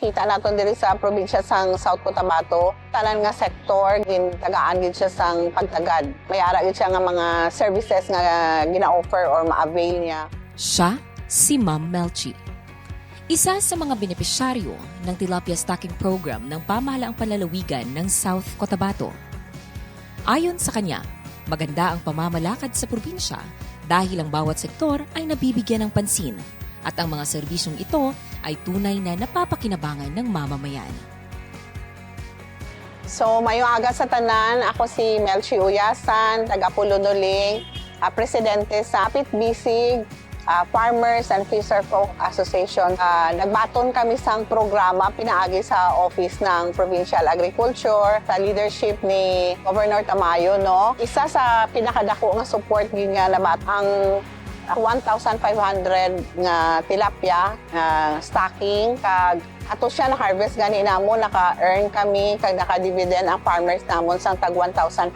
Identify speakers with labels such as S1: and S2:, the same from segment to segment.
S1: makita naton diri sa probinsya sang South Cotabato, tanan nga sektor tagaan gid siya sang pagtagad. May ara gid siya nga mga services nga gina-offer or ma-avail niya.
S2: Siya si Ma'am Melchi. Isa sa mga benepisyaryo ng Tilapia Stocking Program ng pamahalaang panlalawigan ng South Cotabato. Ayon sa kanya, maganda ang pamamalakad sa probinsya dahil ang bawat sektor ay nabibigyan ng pansin at ang mga serbisyong ito ay tunay na napapakinabangan ng mamamayan.
S1: So, mayong aga sa tanan, ako si Melchi Uyasan, taga Pulonoling, presidente sa Apit Bisig, Farmers and Fisher Folk Association. Nagbaton kami sang programa pinaagi sa office ng Provincial Agriculture sa leadership ni Governor Tamayo, no. Isa sa pinakadako nga support gyud nga nabat ang 1,500 nga tilapia stocking kag ato siya na harvest gani namo naka-earn kami kag naka-dividend ang farmers namon sang tag 1,500.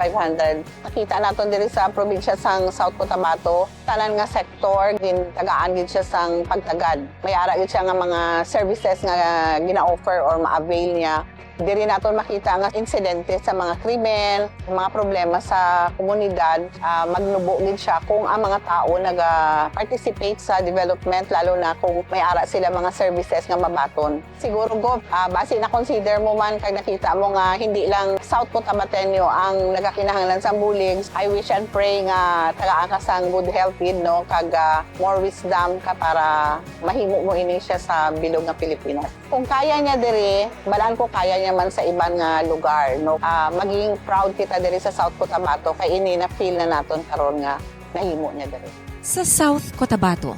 S1: Nakita naton diri sa probinsya sang South Cotabato, tanan nga sektor tagaan gid siya sang pagtagad. May ara gid siya nga mga services nga gina-offer or ma-avail niya. Diri naton makita nga insidente sa mga krimen, mga problema sa komunidad, magnubo gid siya kung ang mga tao naga-participate sa development, lalo na kung may ara sila mga services nga mabaton. Siguro go, base na consider mo man kag nakita mo nga hindi lang South Cotabateño ang nagakinahanglan sa bulig. I wish and pray nga tagaan ka sang good health gid, no, kag more wisdom ka para mahimo mo ini siya sa bilog nga Pilipinas. Kung kaya niya diri, balaan ko kaya niya man sa ibang lugar, no. Maging proud kita diri sa South Cotabato kay ini na feel na naton karon nga nahimo niya diri.
S2: Sa South Cotabato,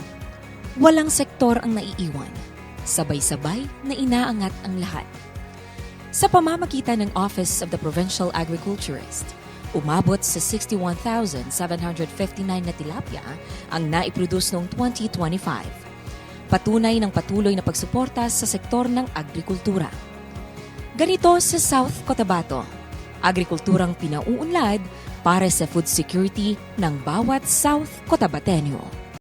S2: walang sektor ang naiiwan. Sabay-sabay na inaangat ang lahat. Sa pamamagitan ng Office of the Provincial Agriculturist, umabot sa 61,759 na tilapia ang naiproduce noong 2025. Patunay ng patuloy na pagsuporta sa sektor ng agrikultura. Ganito sa South Cotabato, agrikulturang pinauunlad para sa food security ng bawat South Cotabateño.